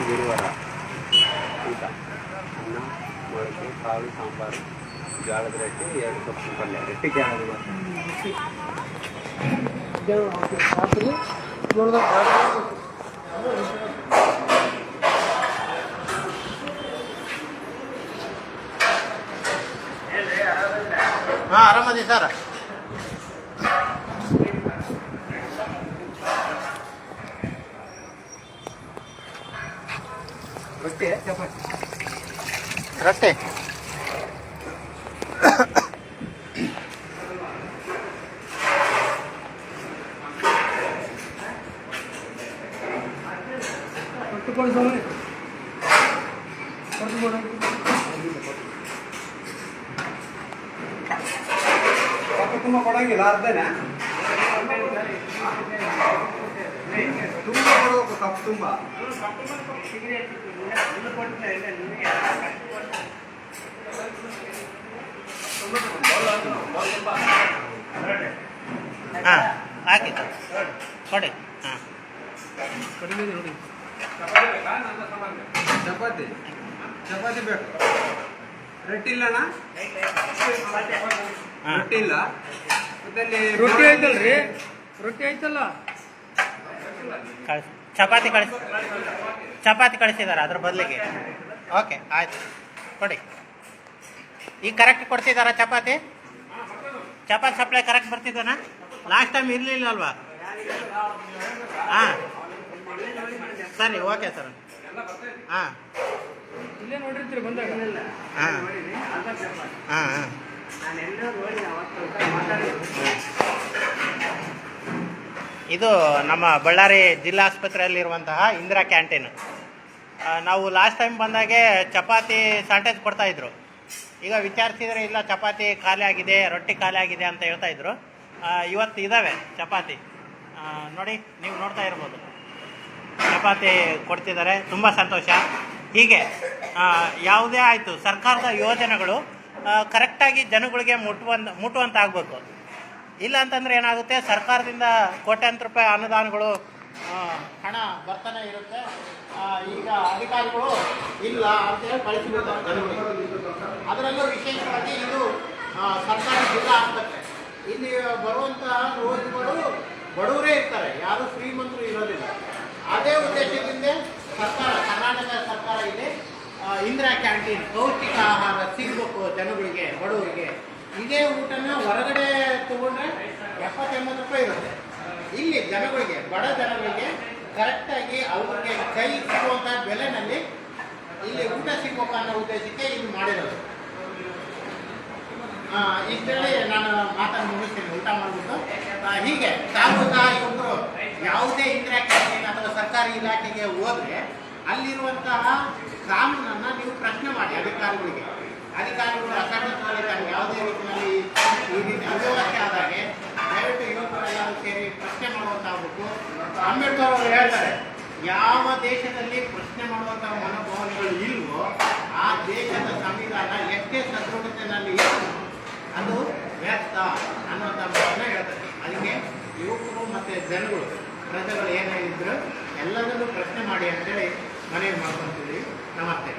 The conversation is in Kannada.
ಗುರುವಾರ ಊಟ ಅನ್ನ ಮೊಳಕೆ ಕಾಳು ಸಾಂಬಾರು ಜೋಳದ ರೊಟ್ಟಿ 2 ಸೊಪ್ಪಿನ ಪಲ್ಯ ರೊಟ್ಟಿ ಜೋಳದ ಹಾಂ ಆರಾಮದಿ ಸರ್. ರೊಟ್ಟಿ ಚಪಾತಿ ರೊಟ್ಟಿ ತುಂಬ ಕೊಡಂಗಿಲ್ಲ ಅರ್ಧನೇ ತುಂಬ ಕೊಡಬೇಕು ಕಪ್ ತುಂಬ. ಹಾಂ ಹಾಕಿ ಕೊಡಿ. ಹಾಂ ಚಪಾತಿ ಚಪಾತಿ ಬೇಕು. ರೊಟ್ಟಿ ಇಲ್ಲಣ್ಣ, ರೊಟ್ಟಿ ಇಲ್ಲ. ರೊಟ್ಟಿ ಐತಲ್ರಿ, ರೊಟ್ಟಿ ಐತಲ್ಲ, ಚಪಾತಿ ಕಳಿಸಿದ್ದಾರೆ ಅದ್ರ ಬದಲಿಗೆ. ಓಕೆ ಆಯ್ತು ಕೊಡಿ. ಈಗ ಕರೆಕ್ಟ್ ಕೊಡ್ತಿದ್ದಾರಾ ಚಪಾತಿ ಸಪ್ಲೈ ಕರೆಕ್ಟ್ ಬರ್ತಿದ್ದಾನ? ಲಾಸ್ಟ್ ಟೈಮ್ ಇರಲಿಲ್ಲ ಅಲ್ವಾ? ಹಾಂ ಸರಿ ಓಕೆ ಸರ್. ಹಾಂ ಇಲ್ಲೇ ನೋಡಿರ್ತೀರಿ ಬಂದಾಗ. ಹಾಂ ಹಾಂ ಹಾಂ ಇದು ನಮ್ಮ ಬಳ್ಳಾರಿ ಜಿಲ್ಲಾ ಆಸ್ಪತ್ರೆಯಲ್ಲಿರುವಂತಹ ಇಂದಿರಾ ಕ್ಯಾಂಟೀನ್. ನಾವು ಲಾಸ್ಟ್ ಟೈಮ್ ಬಂದಾಗೆ ಚಪಾತಿ ಶಾರ್ಟೇಜ್ ಕೊಡ್ತಾಯಿದ್ರು. ಈಗ ವಿಚಾರಿಸಿದರೆ ಇಲ್ಲ ಚಪಾತಿ ಖಾಲಿ ಆಗಿದೆ, ರೊಟ್ಟಿ ಖಾಲಿ ಆಗಿದೆ ಅಂತ ಹೇಳ್ತಾಯಿದ್ರು. ಇವತ್ತು ಇದ್ದಾವೆ ಚಪಾತಿ, ನೋಡಿ ನೀವು ನೋಡ್ತಾ ಇರ್ಬೋದು. ಚಪಾತಿ ಕೊಡ್ತಿದ್ದಾರೆ, ತುಂಬ ಸಂತೋಷ. ಹೀಗೆ ಯಾವುದೇ ಆಯಿತು ಸರ್ಕಾರದ ಯೋಜನೆಗಳು ಕರೆಕ್ಟಾಗಿ ಜನಗಳಿಗೆ ಮುಟ್ಟುವಂತ ಆಗಬೇಕು. ಇಲ್ಲ ಅಂತಂದರೆ ಏನಾಗುತ್ತೆ, ಸರ್ಕಾರದಿಂದ ಕೋಟ್ಯಾಂತರ ರೂಪಾಯಿ ಅನುದಾನಗಳು ಹಣ ಬರ್ತಾನೆ ಇರುತ್ತೆ. ಈಗ ಅಧಿಕಾರಿಗಳು ಇಲ್ಲ ಅಂತೇಳಿ ಕಳಿಸಿಬಿಡ್ತಾರೆ ಜನಗಳಿಗೆ. ಅದರಲ್ಲೂ ವಿಶೇಷವಾಗಿ ಇದು ಸರ್ಕಾರಿ ಜಿಲ್ಲಾ ಆಸ್ಪತ್ರೆ. ಇಲ್ಲಿ ಬರುವಂತಹ ರೋಗಿಗಳು ಬಡವರೇ ಇರ್ತಾರೆ, ಯಾರು ಶ್ರೀಮಂತರು ಇರೋದಿಲ್ಲ. ಅದೇ ಉದ್ದೇಶದಿಂದ ಕರ್ನಾಟಕ ಸರ್ಕಾರ ಇಲ್ಲಿ ಇಂದಿರಾ ಕ್ಯಾಂಟೀನ್ ಪೌಷ್ಟಿಕ ಆಹಾರ ಸಿಗಬೇಕು ಜನಗಳಿಗೆ, ಬಡವರಿಗೆ. ಇದೇ ಊಟನ ಹೊರಗಡೆ ತಗೊಂಡ್ರೆ 70-80 ರೂಪಾಯಿ ಇರುತ್ತೆ. ಇಲ್ಲಿ ಜನಗಳಿಗೆ, ಬಡ ಜನಗಳಿಗೆ ಕರೆಕ್ಟಾಗಿ ಅವ್ರಿಗೆ ಕೈ ಸಿಗುವಂಥ ಬೆಲೆನಲ್ಲಿ ಇಲ್ಲಿ ಊಟ ಸಿಗ್ಬೇಕು ಅನ್ನೋ ಉದ್ದೇಶಕ್ಕೆ ಇದು ಮಾಡಿರೋದು. ಇಷ್ಟರಲ್ಲಿ ನಾನು ಮಾತನ್ನು ಮುಗಿಸ್ತೀನಿ, ಊಟ ಮಾಡಿಬಿಟ್ಟು. ಹೀಗೆ ಒಬ್ಬರು ಯಾವುದೇ ಇಂದಿರಾ ಕ್ಯಾಂಟೀನ್ ಅಥವಾ ಸರ್ಕಾರಿ ಇಲಾಖೆಗೆ ಹೋದರೆ ಅಲ್ಲಿರುವಂತಹ ಕಾನೂನನ್ನು ನೀವು ಪ್ರಶ್ನೆ ಮಾಡಿ ಅಧಿಕಾರಿಗಳು ಅಸಮರ್ಥರಾಗಿದ್ದಾರೆ. ಯಾವುದೇ ರೀತಿಯಲ್ಲಿ ಈ ರೀತಿ ಅವ್ಯವಸ್ಥೆ ಆದಾಗೆ ದಯವಿಟ್ಟು ಯುವಕರೆಲ್ಲ ಸೇರಿ ಪ್ರಶ್ನೆ ಮಾಡುವಂತಾಗಬೇಕು. ಅಂಬೇಡ್ಕರ್ ಅವರು ಹೇಳ್ತಾರೆ, ಯಾವ ದೇಶದಲ್ಲಿ ಪ್ರಶ್ನೆ ಮಾಡುವಂಥ ಮನೋಭಾವನೆಗಳು ಇಲ್ವೋ ಆ ದೇಶದ ಸಂವಿಧಾನ ಎಷ್ಟೇ ಸದೃಢತೆಯಲ್ಲಿ ಅದು ವ್ಯರ್ಥ ಅನ್ನುವಂಥ ಮಾತನ್ನ ಹೇಳ್ತಾರೆ. ಅದಕ್ಕೆ ಯುವಕರು ಮತ್ತು ಜನಗಳು, ಪ್ರಜೆಗಳು ಏನೇನಿದ್ರು ಎಲ್ಲದನ್ನೂ ಪ್ರಶ್ನೆ ಮಾಡಿ ಅಂತೇಳಿ ಮನವಿ ಮಾಡ್ಕೊತೀವಿ. ನಮಸ್ತೆ.